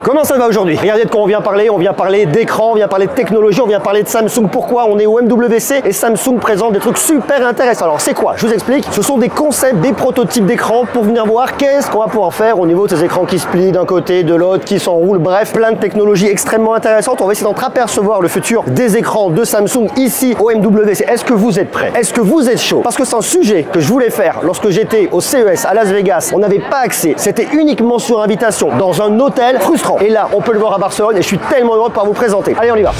Comment ça va aujourd'hui? Regardez de quoi on vient parler d'écran, on vient parler de technologie, on vient parler de Samsung. Pourquoi? On est au MWC et Samsung présente des trucs super intéressants. Alors c'est quoi? Je vous explique. Ce sont des concepts, des prototypes d'écran pour venir voir qu'est-ce qu'on va pouvoir faire au niveau de ces écrans qui se plient d'un côté, de l'autre, qui s'enroulent. Bref, plein de technologies extrêmement intéressantes. On va essayer d'entreapercevoir le futur des écrans de Samsung ici au MWC. Est-ce que vous êtes prêts? Est-ce que vous êtes chaud? Parce que c'est un sujet que je voulais faire lorsque j'étais au CES à Las Vegas. On n'avait pas accès. C'était uniquement sur invitation dans un hôtel frustrant. Et là, on peut le voir à Barcelone et je suis tellement heureux de pouvoir vous présenter. Allez, on y va.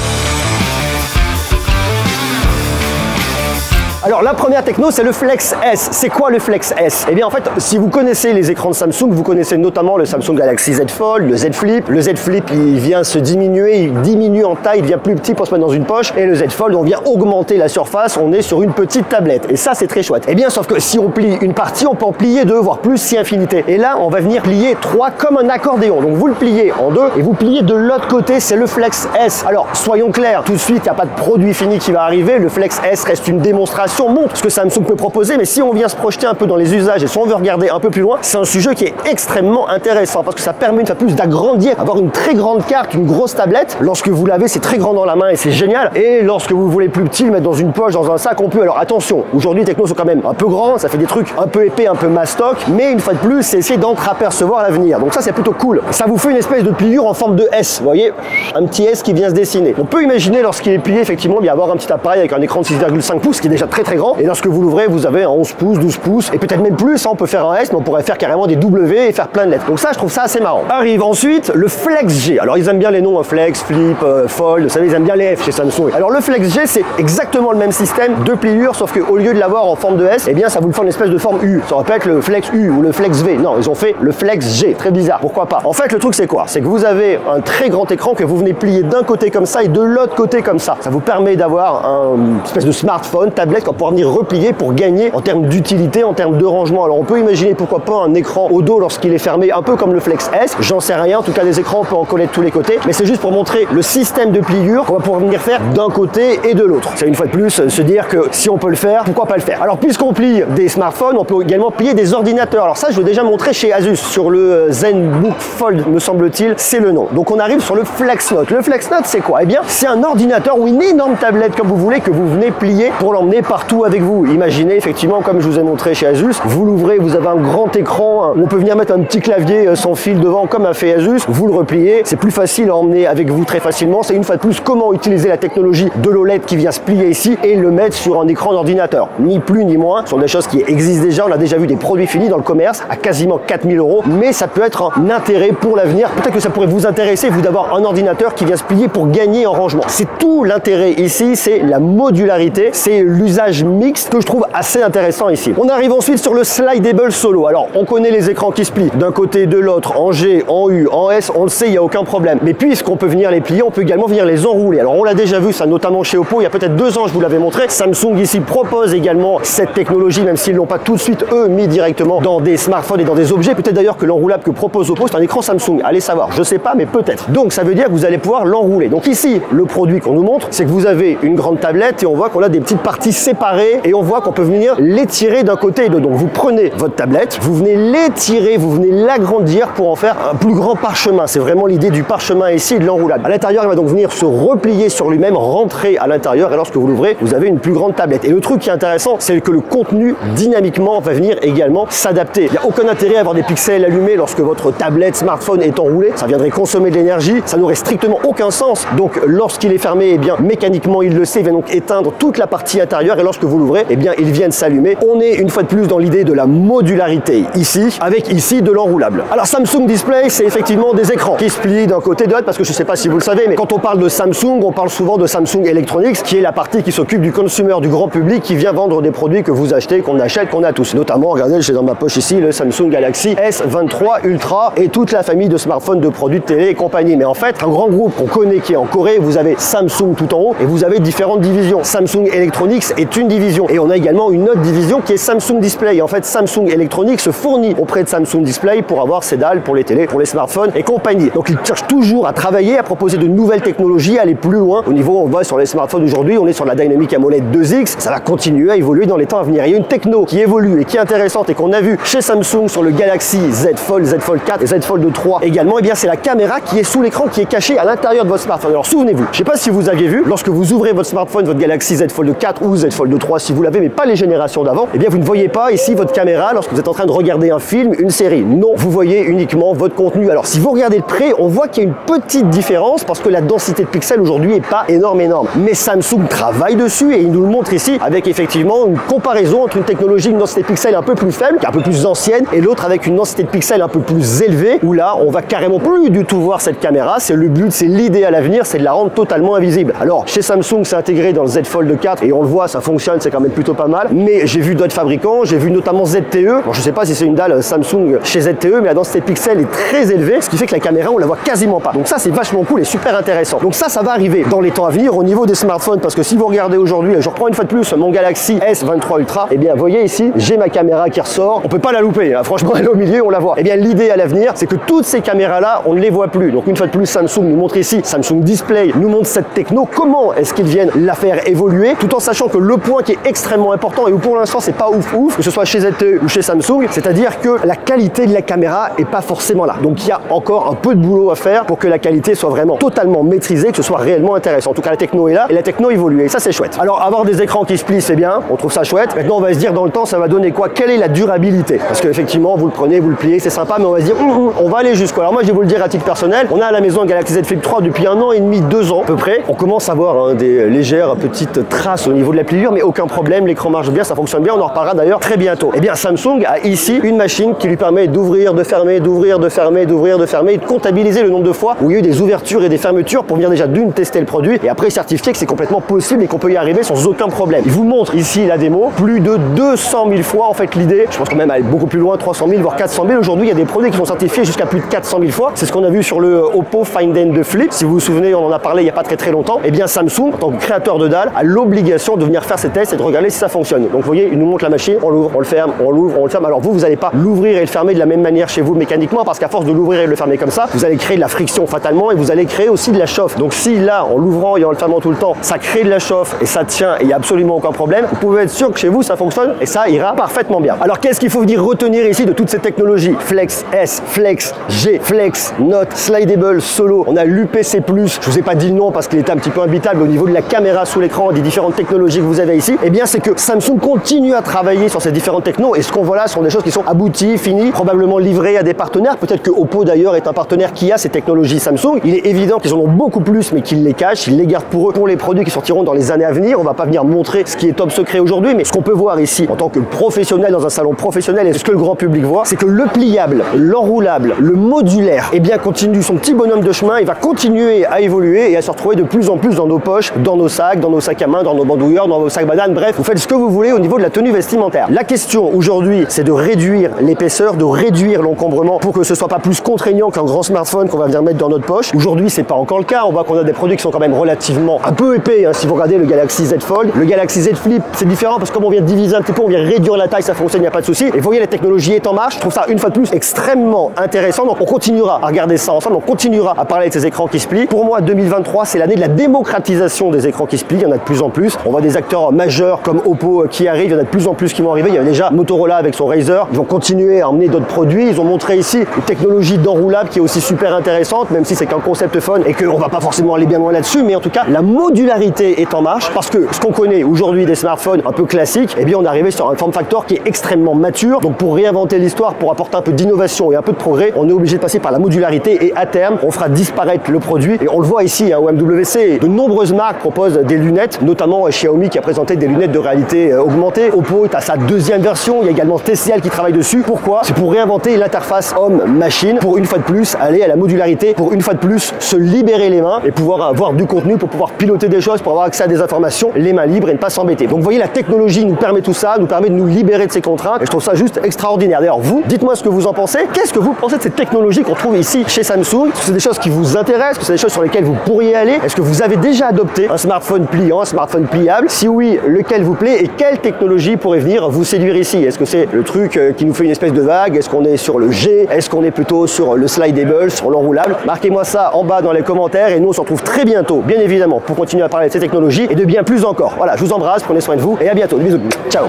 Alors la première techno, c'est le Flex S. C'est quoi le Flex S? Eh bien en fait, si vous connaissez les écrans de Samsung, vous connaissez notamment le Samsung Galaxy Z Fold, le Z Flip. Le Z Flip, il vient se diminuer, il diminue en taille, il devient plus petit pour se mettre dans une poche. Et le Z Fold, on vient augmenter la surface, on est sur une petite tablette. Et ça, c'est très chouette. Eh bien, sauf que si on plie une partie, on peut en plier deux, voire plus si infinité. Et là, on va venir plier trois comme un accordéon. Donc vous le pliez en deux et vous pliez de l'autre côté, c'est le Flex S. Alors, soyons clairs, tout de suite, il n'y a pas de produit fini qui va arriver. Le Flex S reste une démonstration, montre ce que Samsung peut proposer, mais si on vient se projeter un peu dans les usages et si on veut regarder un peu plus loin, c'est un sujet qui est extrêmement intéressant parce que ça permet une fois plus d'agrandir, avoir une très grande carte, une grosse tablette. Lorsque vous l'avez, c'est très grand dans la main et c'est génial. Et lorsque vous voulez plus petit, le mettre dans une poche, dans un sac, on peut. Alors attention, aujourd'hui les technos sont quand même un peu grands, ça fait des trucs un peu épais, un peu mastoc, mais une fois de plus, c'est essayer d'entreapercevoir l'avenir. Donc ça, c'est plutôt cool. Ça vous fait une espèce de pliure en forme de S, vous voyez, un petit S qui vient se dessiner. On peut imaginer lorsqu'il est plié, effectivement, il y avoir un petit appareil avec un écran de 6,5 pouces qui est déjà très grand. Et lorsque vous l'ouvrez, vous avez un 11 pouces, 12 pouces et peut-être même plus. On peut faire un S, mais on pourrait faire carrément des W et faire plein de lettres. Donc ça, je trouve ça assez marrant. Arrive ensuite le Flex G. Alors ils aiment bien les noms, Flex, Flip, Fold. Vous savez, ils aiment bien les F chez Samsung. Alors le Flex G, c'est exactement le même système de pliure, sauf qu'au lieu de l'avoir en forme de S, eh bien ça vous le fait en espèce de forme U. Ça aurait pu être le Flex U ou le Flex V. Non, ils ont fait le Flex G. Très bizarre. Pourquoi pas? En fait, le truc c'est quoi? C'est que vous avez un très grand écran que vous venez plier d'un côté comme ça et de l'autre côté comme ça. Ça vous permet d'avoir une espèce de smartphone, tablette qu'on pourra venir replier pour gagner en termes d'utilité, en termes de rangement. Alors on peut imaginer pourquoi pas un écran au dos lorsqu'il est fermé, un peu comme le Flex S. J'en sais rien. En tout cas, les écrans, on peut en coller de tous les côtés. Mais c'est juste pour montrer le système de pliure qu'on va pouvoir venir faire d'un côté et de l'autre. C'est une fois de plus se dire que si on peut le faire, pourquoi pas le faire? Alors puisqu'on plie des smartphones, on peut également plier des ordinateurs. Alors ça, je l'ai déjà montré chez Asus sur le ZenBook Fold, me semble-t-il, c'est le nom. Donc on arrive sur le Flex Note. Le Flex Note, c'est quoi? Eh bien, c'est un ordinateur ou une énorme tablette comme vous voulez que vous venez plier pour l'emmener partout avec vous. Imaginez effectivement, comme je vous ai montré chez Asus, vous l'ouvrez, vous avez un grand écran, on peut venir mettre un petit clavier sans fil devant comme a fait Asus, vous le repliez, c'est plus facile à emmener avec vous très facilement. C'est une fois de plus comment utiliser la technologie de l'OLED qui vient se plier ici et le mettre sur un écran d'ordinateur. Ni plus ni moins, ce sont des choses qui existent déjà, on a déjà vu des produits finis dans le commerce à quasiment 4000 €, mais ça peut être un intérêt pour l'avenir. Peut-être que ça pourrait vous intéresser, vous, d'avoir un ordinateur qui vient se plier pour gagner en rangement. C'est tout l'intérêt ici, c'est la modularité, c'est l'usage mixte que je trouve assez intéressant ici. On arrive ensuite sur le Slidable Solo. Alors, on connaît les écrans qui se plient d'un côté et de l'autre, en G, en U, en S, on le sait, il n'y a aucun problème. Mais puisqu'on peut venir les plier, on peut également venir les enrouler. Alors, on l'a déjà vu, ça notamment chez Oppo, il y a peut-être 2 ans, je vous l'avais montré. Samsung ici propose également cette technologie, même s'ils ne l'ont pas tout de suite, eux, mis directement dans des smartphones et dans des objets. Peut-être d'ailleurs que l'enroulable que propose Oppo, c'est un écran Samsung. Allez savoir, je sais pas, mais peut-être. Donc, ça veut dire que vous allez pouvoir l'enrouler. Donc ici, le produit qu'on nous montre, c'est que vous avez une grande tablette et on voit qu'on a des petites parties séparées et on voit qu'on peut venir l'étirer d'un côté et de l'autre. Donc vous prenez votre tablette, vous venez l'étirer, vous venez l'agrandir pour en faire un plus grand parchemin. C'est vraiment l'idée du parchemin ici et de l'enroulade. À l'intérieur, il va donc venir se replier sur lui-même, rentrer à l'intérieur et lorsque vous l'ouvrez, vous avez une plus grande tablette. Et le truc qui est intéressant, c'est que le contenu dynamiquement va venir également s'adapter. Il n'y a aucun intérêt à avoir des pixels allumés lorsque votre tablette, smartphone est enroulé. Ça viendrait consommer de l'énergie, ça n'aurait strictement aucun sens. Donc lorsqu'il est fermé, eh bien mécaniquement il le sait, il va donc éteindre toute la partie intérieure et lorsque vous l'ouvrez, eh bien il vient de s'allumer. On est une fois de plus dans l'idée de la modularité ici, avec ici de l'enroulable. Alors Samsung Display, c'est effectivement des écrans qui se plient d'un côté de l'autre, parce que je ne sais pas si vous le savez, mais quand on parle de Samsung, on parle souvent de Samsung Electronics, qui est la partie qui s'occupe du consumer, du grand public, qui vient vendre des produits que vous achetez, qu'on achète, qu'on a tous. Notamment, regardez, j'ai dans ma poche ici le Samsung Galaxy S23 Ultra et toute la famille de smartphones, de produits de télé et compagnie. Mais en fait, un grand groupe qu'on connaît qui est en Corée, vous avez Samsung tout en haut et vous avez différentes divisions. Samsung Electronics est c'est une division. Et on a également une autre division qui est Samsung Display. Et en fait, Samsung Electronics se fournit auprès de Samsung Display pour avoir ses dalles pour les télés, pour les smartphones et compagnie. Donc ils cherchent toujours à travailler, à proposer de nouvelles technologies, à aller plus loin. Au niveau, on voit sur les smartphones aujourd'hui, on est sur la Dynamic AMOLED 2X. Ça va continuer à évoluer dans les temps à venir. Il y a une techno qui évolue et qui est intéressante et qu'on a vu chez Samsung sur le Galaxy Z Fold, Z Fold 4 et Z Fold 3 également. Et bien c'est la caméra qui est sous l'écran, qui est cachée à l'intérieur de votre smartphone. Alors souvenez-vous, je ne sais pas si vous aviez vu, lorsque vous ouvrez votre smartphone, votre Galaxy Z Fold 4 ou Z Fold 3, si vous l'avez, mais pas les générations d'avant, et bien vous ne voyez pas ici votre caméra lorsque vous êtes en train de regarder un film, une série. Non, vous voyez uniquement votre contenu. Alors si vous regardez de près, on voit qu'il y a une petite différence parce que la densité de pixels aujourd'hui n'est pas énorme. Mais Samsung travaille dessus et il nous le montre ici avec effectivement une comparaison entre une technologie, une densité de pixels un peu plus faible, qui est un peu plus ancienne, et l'autre avec une densité de pixels un peu plus élevée, où là on va carrément plus du tout voir cette caméra. C'est le but, c'est l'idée à l'avenir, c'est de la rendre totalement invisible. Alors chez Samsung c'est intégré dans le Z Fold 4 et on le voit, ça fonctionne, c'est quand même plutôt pas mal. Mais j'ai vu d'autres fabricants, j'ai vu notamment ZTE. Bon, je sais pas si c'est une dalle Samsung chez ZTE, mais la densité de pixels est très élevée, ce qui fait que la caméra on la voit quasiment pas. Donc ça c'est vachement cool et super intéressant. Donc ça va arriver dans les temps à venir au niveau des smartphones, parce que si vous regardez aujourd'hui, je reprends une fois de plus mon Galaxy S23 Ultra, et bien vous voyez ici, j'ai ma caméra qui ressort, on peut pas la louper, hein. Franchement elle est au milieu, on la voit. Et bien l'idée à l'avenir, c'est que toutes ces caméras là, on ne les voit plus. Donc une fois de plus, Samsung nous montre ici, Samsung Display nous montre cette techno, comment est-ce qu'ils viennent la faire évoluer, tout en sachant que le point qui est extrêmement important, et où pour l'instant c'est pas ouf, que ce soit chez ZTE ou chez Samsung, c'est-à-dire que la qualité de la caméra est pas forcément là. Donc il y a encore un peu de boulot à faire pour que la qualité soit vraiment totalement maîtrisée, que ce soit réellement intéressant. En tout cas la techno est là et la techno évolue et ça c'est chouette. Alors avoir des écrans qui se plient c'est bien, on trouve ça chouette. Maintenant on va se dire dans le temps ça va donner quoi? Quelle est la durabilité? Parce qu'effectivement vous le prenez, vous le pliez, c'est sympa, mais on va se dire on va aller jusqu'où? Alors moi je vais vous le dire à titre personnel, on a à la maison un Galaxy Z Flip 3 depuis 1 an et demi, 2 ans à peu près. On commence à voir des légères petites traces au niveau de la pliure, mais aucun problème, l'écran marche bien, ça fonctionne bien, on en reparlera d'ailleurs très bientôt. Et bien Samsung a ici une machine qui lui permet d'ouvrir, de fermer, d'ouvrir, de fermer, d'ouvrir, de fermer, et de comptabiliser le nombre de fois où il y a eu des ouvertures et des fermetures pour venir déjà d'une tester le produit et après certifier que c'est complètement possible et qu'on peut y arriver sans aucun problème. Il vous montre ici la démo, plus de 200 000 fois en fait l'idée, je pense quand même aller beaucoup plus loin, 300 000 voire 400 000. Aujourd'hui il y a des produits qui sont certifiés jusqu'à plus de 400 000 fois. C'est ce qu'on a vu sur le Oppo Find N2 Flip. Si vous vous souvenez, on en a parlé il n'y a pas très longtemps. Et bien Samsung, en tant que créateur de dalles, a l'obligation de venir faire ces tests et de regarder si ça fonctionne. Donc vous voyez, il nous montre la machine, on l'ouvre, on le ferme, on l'ouvre, on le ferme. Alors vous n'allez pas l'ouvrir et le fermer de la même manière chez vous mécaniquement, parce qu'à force de l'ouvrir et de le fermer comme ça, vous allez créer de la friction fatalement et vous allez créer aussi de la chauffe. Donc si là, en l'ouvrant et en le fermant tout le temps, ça crée de la chauffe et ça tient et il n'y a absolument aucun problème, vous pouvez être sûr que chez vous ça fonctionne et ça ira parfaitement bien. Alors qu'est-ce qu'il faut venir retenir ici de toutes ces technologies? Flex S, Flex G, Flex Note, Slidable, Solo. On a l'UPC+, je vous ai pas dit le nom parce qu'il était un petit peu imbitable au niveau de la caméra sous l'écran, des différentes technologies que vous avez ici. Et bien c'est que Samsung continue à travailler sur ces différentes technos et ce qu'on voit là sont des choses qui sont abouties, finies, probablement livrées à des partenaires. Peut-être que Oppo d'ailleurs est un partenaire qui a ces technologies Samsung. Il est évident qu'ils en ont beaucoup plus mais qu'ils les cachent, ils les gardent pour eux pour les produits qui sortiront dans les années à venir. On va pas venir montrer ce qui est top secret aujourd'hui, mais ce qu'on peut voir ici en tant que professionnel dans un salon professionnel et ce que le grand public voit, c'est que le pliable, l'enroulable, le modulaire, eh bien continue son petit bonhomme de chemin, il va continuer à évoluer et à se retrouver de plus en plus dans nos poches, dans nos sacs à main, dans nos bandoulières, dans vos sacs bananes, bref, vous faites ce que vous voulez au niveau de la tenue vestimentaire. La question aujourd'hui, c'est de réduire l'épaisseur, de réduire l'encombrement pour que ce soit pas plus contraignant qu'un grand smartphone qu'on va venir mettre dans notre poche. Aujourd'hui, c'est pas encore le cas, on voit qu'on a des produits qui sont quand même relativement un peu épais, hein. Si vous regardez le Galaxy Z Fold, le Galaxy Z Flip, c'est différent parce que comme on vient diviser un petit peu, on vient réduire la taille, ça fonctionne, il n'y a pas de souci. Et vous voyez, la technologie est en marche, je trouve ça une fois de plus extrêmement intéressant, donc on continuera à regarder ça ensemble, on continuera à parler de ces écrans qui se plient. Pour moi, 2023, c'est l'année de la démocratisation des écrans qui se plient, il y en a de plus en plus. On voit des acteurs majeurs comme Oppo qui arrivent, il y en a de plus en plus qui vont arriver. Il y a déjà Motorola avec son Razr, ils vont continuer à emmener d'autres produits. Ils ont montré ici une technologie d'enroulable qui est aussi super intéressante, même si c'est qu'un concept phone et qu'on va pas forcément aller bien loin là-dessus, mais en tout cas, la modularité est en marche parce que ce qu'on connaît aujourd'hui des smartphones un peu classiques, eh bien on est arrivé sur un form factor qui est extrêmement mature. Donc pour réinventer l'histoire, pour apporter un peu d'innovation et un peu de progrès, on est obligé de passer par la modularité et à terme, on fera disparaître le produit. Et on le voit ici au MWC, de nombreuses marques proposent des lunettes, notamment Xiaomi qui a présenté des lunettes de réalité augmentée. Oppo est à sa deuxième version, il y a également TCL qui travaille dessus. Pourquoi? C'est pour réinventer l'interface homme-machine, pour une fois de plus aller à la modularité, pour une fois de plus se libérer les mains et pouvoir avoir du contenu, pour pouvoir piloter des choses, pour avoir accès à des informations, les mains libres et ne pas s'embêter. Donc vous voyez, la technologie nous permet tout ça, nous permet de nous libérer de ces contraintes et je trouve ça juste extraordinaire. D'ailleurs vous, dites-moi ce que vous en pensez. Qu'est-ce que vous pensez de cette technologie qu'on trouve ici chez Samsung? Est-ce que c'est des choses qui vous intéressent? Est-ce que c'est des choses sur lesquelles vous pourriez aller? Est-ce que vous avez déjà adopté un smartphone pliant, un smartphone pliable? Si oui, produit lequel vous plaît et quelle technologie pourrait venir vous séduire ici. Est-ce que c'est le truc qui nous fait une espèce de vague? Est-ce qu'on est sur le G? Est-ce qu'on est plutôt sur le slidable, sur l'enroulable? Marquez-moi ça en bas dans les commentaires et nous on se retrouve très bientôt, bien évidemment, pour continuer à parler de ces technologies et de bien plus encore. Voilà, je vous embrasse, prenez soin de vous et à bientôt. Bisous, ciao.